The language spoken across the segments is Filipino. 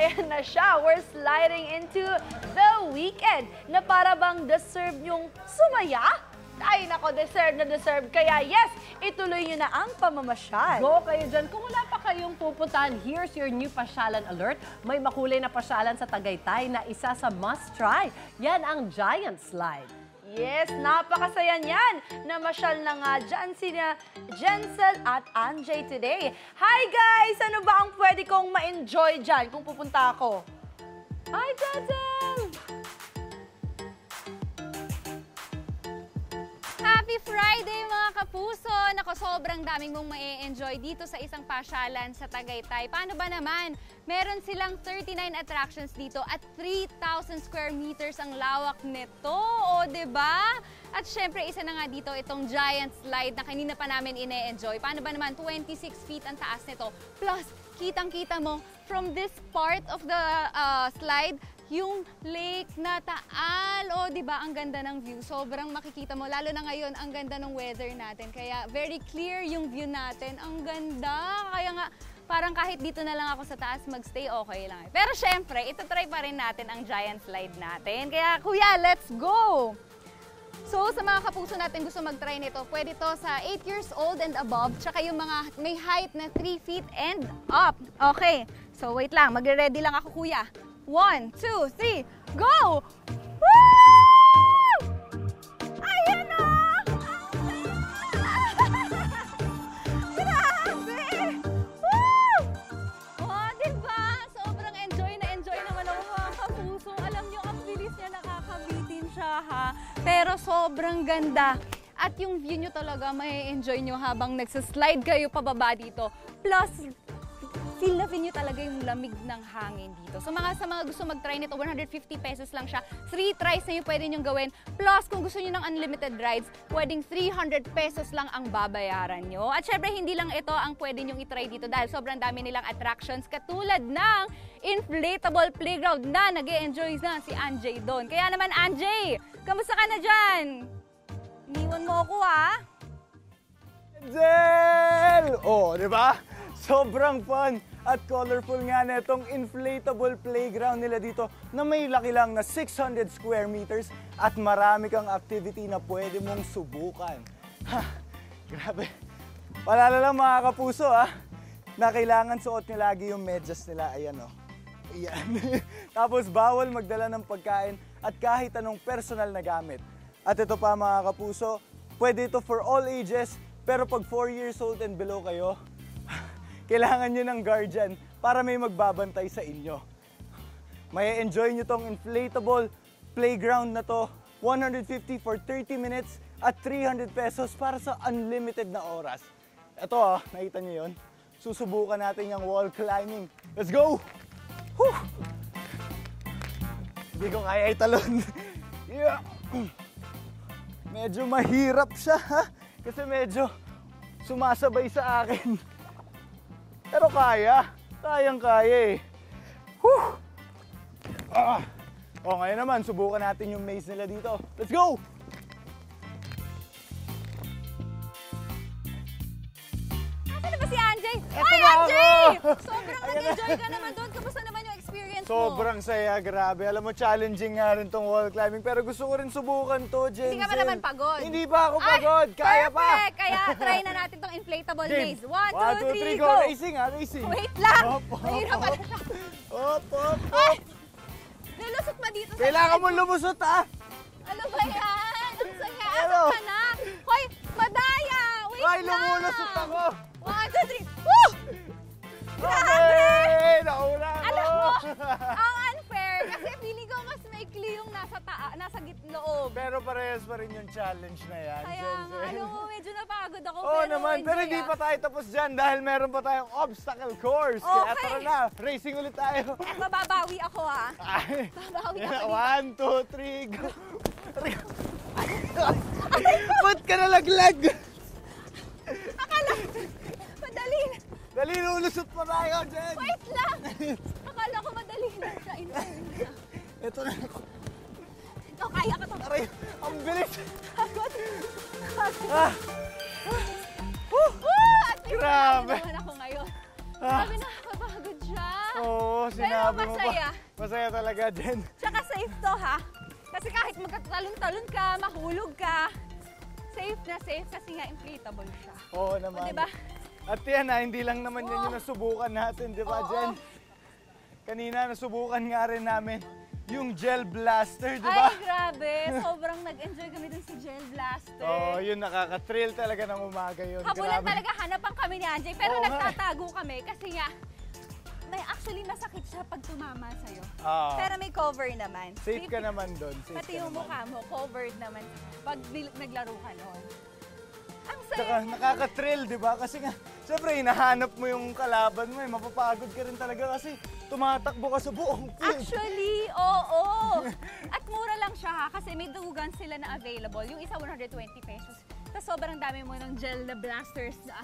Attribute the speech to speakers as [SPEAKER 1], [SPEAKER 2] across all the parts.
[SPEAKER 1] ayan na siya. We're sliding into the weekend na para bang deserve nyong sumaya. Ay nako, deserve na deserve. Kaya yes, ituloy nyo na ang pamamasyal.
[SPEAKER 2] Go kayo dyan. Kung wala pa kayong pupuntahan, here's your new pasyalan alert. May makulay na pasyalan sa Tagaytay na isa sa must-try. Yan ang Giant Slide.
[SPEAKER 1] Yes, napakasaya niyan. Namasyal na nga dyan sina Jensel at Anjay today. Hi guys! Ano ba ang pwede kong ma-enjoy dyan kung pupunta ako?
[SPEAKER 2] Hi, Jensel!
[SPEAKER 3] Happy Friday mga kapuso! Nako, sobrang daming mong ma-enjoy dito sa isang pasyalan sa Tagaytay. Paano ba naman? Meron silang 39 attractions dito at 3,000 square meters ang lawak nito. O, diba? At syempre, isa na nga dito itong Giant Slide na kanina pa namin ine-enjoy. Paano ba naman? 26 feet ang taas nito. Plus, kitang-kita mo from this part of the slide, yung lake na Taal. O, di ba? Ang ganda ng view. Sobrang makikita mo. Lalo na ngayon, ang ganda ng weather natin. Kaya very clear yung view natin. Ang ganda. Kaya nga, parang kahit dito na lang ako sa taas magstay, okay lang. Pero syempre, ito-try pa rin natin ang Giant Slide natin. Kaya, kuya, let's go! So, sa mga kapuso natin gusto mag-try nito, pwede to sa 8 years old and above, tsaka yung mga may height na 3 feet and up. Okay. So, wait lang. Magre-ready lang ako, kuya. 1, 2, 3, go! Woo! Ayan na! Grabe! Woo! Oh, diba? Sobrang enjoy naman ako mga kapuso. Alam nyo, ang bilis niya, nakakabitin siya ha. Pero sobrang ganda. At yung view nyo talaga, may enjoy nyo habang nagsaslide kayo pababa dito. Plus, feel na feel nyo talaga yung lamig ng hangin dito. So sa mga gusto mag-try nito, 150 pesos lang siya. 3 tries na yung pwede nyong gawin. Plus, kung gusto nyo ng unlimited rides, pwedeng 300 pesos lang ang babayaran nyo. At syempre, hindi lang ito ang pwede nyong itry dito dahil sobrang dami nilang attractions katulad ng inflatable playground na nag-e-enjoy na si Anjay doon. Kaya naman, Anjay, kamusta ka na dyan? Iniwan mo ako, ha?
[SPEAKER 4] Jel! Oh, di ba? Sobrang fun at colorful nga na itong inflatable playground nila dito na may laki lang na 600 square meters at marami kang activity na pwede mong subukan. Ha, grabe. Palala lang mga kapuso na kailangan suot nyo lagi yung medyas nila. Ayan o. Ayan. Tapos bawal magdala ng pagkain at kahit anong personal na gamit. At ito pa mga kapuso, pwede ito for all ages pero pag 4 years old and below kayo, kailangan nyo ng guardian para may magbabantay sa inyo. May enjoy nyo tong inflatable playground na to, 150 for 30 minutes at 300 pesos para sa unlimited na oras. Ito nakita nyo yun? Susubukan natin yung wall climbing. Let's go! Whew! Hindi ko kaya italon. Yeah. Medyo mahirap siya kasi medyo sumasabay sa akin. Pero kaya. Kayang-kaya eh. Whew! Ngayon naman, subukan natin yung maze nila dito. Let's go!
[SPEAKER 3] Nasaan na ba si Anjay?
[SPEAKER 4] Eto
[SPEAKER 3] Ay,
[SPEAKER 4] na
[SPEAKER 3] Anjay!
[SPEAKER 4] ako!
[SPEAKER 3] Sobrang nag-enjoy ka naman doon. Kamusta naman yung experience mo?
[SPEAKER 4] Sobrang saya, grabe. Alam mo, challenging nga rin tong wall climbing. Pero gusto ko rin subukan to, Jensen.
[SPEAKER 3] Hindi ka pa naman pagod.
[SPEAKER 4] Hindi pa ako pagod. Kaya pa!
[SPEAKER 3] Perfect! Kaya try na natin tong inflatable maze. 1, 2, 3, go!
[SPEAKER 4] Racing racing.
[SPEAKER 3] Wait lang!
[SPEAKER 4] Hop, hop,
[SPEAKER 3] Mahirap pala siya.
[SPEAKER 4] Hop, hop,
[SPEAKER 3] Ay!
[SPEAKER 4] hop.
[SPEAKER 3] Lulusot pa dito sa
[SPEAKER 4] Kailangan
[SPEAKER 3] loob.
[SPEAKER 4] mo lumusot,
[SPEAKER 3] Ano ba yan? Ang saya.
[SPEAKER 4] Ano?
[SPEAKER 3] Asan ka na? Hoy, madaya! Wait
[SPEAKER 4] Ay,
[SPEAKER 3] lang!
[SPEAKER 4] lumulusot ako.
[SPEAKER 3] 1, 2, 3. Woo!
[SPEAKER 4] Okay! Nauna ako!
[SPEAKER 3] Alam mo, ang unfair kasi feeling ko mas maikli yung nasa loob.
[SPEAKER 4] Pero parehas pa rin yung challenge na yan,
[SPEAKER 3] Kaya nga,
[SPEAKER 4] Jensen.
[SPEAKER 3] alam mo, medyo napagod ako.
[SPEAKER 4] Oo naman, pero
[SPEAKER 3] enjoy,
[SPEAKER 4] hindi pa tayo tapos dyan dahil meron pa tayong obstacle course. Kaya
[SPEAKER 3] Okay.
[SPEAKER 4] tara na, racing ulit tayo.
[SPEAKER 3] Mababawi ako ha.
[SPEAKER 4] Ay,
[SPEAKER 3] Babawi ako dito.
[SPEAKER 4] 1, 2, 3, go. Ba't ka nalaglag?
[SPEAKER 3] Akala, madali.
[SPEAKER 4] Dali, lulusot pa tayo, Jen.
[SPEAKER 3] Wait lang. Akala ko madali lang siya.
[SPEAKER 4] Ito na ako.
[SPEAKER 3] Ito, kaya ka to.
[SPEAKER 4] Aray, ang bilis.
[SPEAKER 3] Pagod.
[SPEAKER 4] Ah,
[SPEAKER 3] At may
[SPEAKER 4] Grabe.
[SPEAKER 3] naman ako ngayon.
[SPEAKER 4] Ah.
[SPEAKER 3] Sabi nakakapagod siya.
[SPEAKER 4] Oo,
[SPEAKER 3] Pero
[SPEAKER 4] sinabi Sabi mo
[SPEAKER 3] masaya.
[SPEAKER 4] pa, masaya talaga, Jen.
[SPEAKER 3] Tsaka safe to, ha? Kasi kahit magkatalon-talon ka, mahulog ka, safe na safe kasi nga inflatable siya.
[SPEAKER 4] Oo naman.
[SPEAKER 3] O, diba?
[SPEAKER 4] At yan hindi lang naman yan yung nasubukan natin, di ba,
[SPEAKER 3] Oo.
[SPEAKER 4] Jen? Kanina nasubukan nga rin namin yung gel blaster, di ba?
[SPEAKER 3] Ay, grabe. Sobrang nag-enjoy kami dun sa Gel Blaster.
[SPEAKER 4] Oo, yun nakaka-thrill talaga ng umaga yun.
[SPEAKER 3] Habulan
[SPEAKER 4] Grabe.
[SPEAKER 3] talaga hanapan kami ni Anjay. Pero
[SPEAKER 4] Oo nga eh.
[SPEAKER 3] nagtatago kami kasi nga, may actually masakit siya pag tumama sa'yo.
[SPEAKER 4] Ah,
[SPEAKER 3] Pero may cover naman.
[SPEAKER 4] safe ka naman doon. Safe
[SPEAKER 3] Pati
[SPEAKER 4] ka
[SPEAKER 3] yung
[SPEAKER 4] naman.
[SPEAKER 3] mukha mo, covered naman pag naglaro ka noon. Ang
[SPEAKER 4] Tsaka
[SPEAKER 3] saya.
[SPEAKER 4] nakaka-thrill, di ba? Kasi nga, syempre, hinahanap mo yung kalaban mo, mapapagod ka rin talaga kasi tumatakbo ka sa buong field.
[SPEAKER 3] Actually, oo. At mura lang siya ha, kasi may dugan sila na available. Yung isa 120 pesos. Tapos sobrang dami mo ng gel na blasters na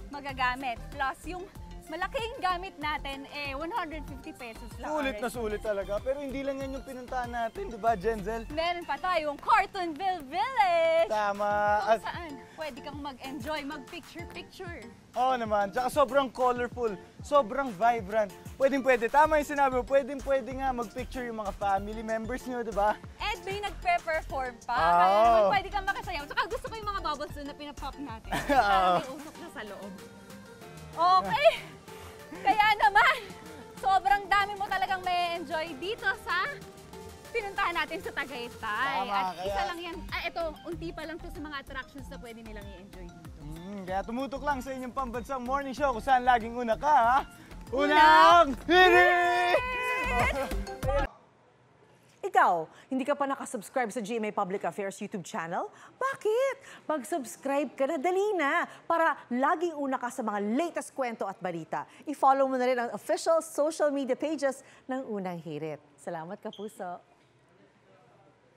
[SPEAKER 3] magagamit. Plus yung malaking gamit natin, 150 pesos lang.
[SPEAKER 4] Sulit na sulit talaga. Pero hindi lang yan yung pinuntahan natin, di ba, Jenzel?
[SPEAKER 3] Meron pa tayong Cartonville Village.
[SPEAKER 4] Tama.
[SPEAKER 3] Kung
[SPEAKER 4] At,
[SPEAKER 3] saan pwede kang mag-enjoy, mag-picture-picture.
[SPEAKER 4] oo naman. Tsaka sobrang colorful, sobrang vibrant. Pwedeng-pwede. Tama yung sinabi mo. Pwedeng-pwede nga mag-picture yung mga family members nyo, di ba?
[SPEAKER 3] And may nagpe-perform pa.
[SPEAKER 4] Oo.
[SPEAKER 3] Kaya naman pwede kang makasayaw. Tsaka gusto ko yung mga bubbles doon na pinapop natin. Para may usok na sa loob. Okay. Kaya naman, sobrang dami mo talagang may enjoy dito sa pinuntahan natin sa Tagaytay.
[SPEAKER 4] Tama,
[SPEAKER 3] At
[SPEAKER 4] kaya-
[SPEAKER 3] isa lang yan, ito, unti pa lang to sa mga attractions na pwede nilang i-enjoy dito.
[SPEAKER 4] Kaya tumutok lang sa inyong pambansang morning show kung saan laging una ka, ha?
[SPEAKER 3] Unang
[SPEAKER 4] Unang hirit!
[SPEAKER 5] Ikaw, hindi ka pa nakasubscribe sa GMA Public Affairs YouTube channel? Bakit? Mag-subscribe ka na, dali na, para laging una ka sa mga latest kwento at balita. I-follow mo na rin ang official social media pages ng Unang Hirit. Salamat, Kapuso!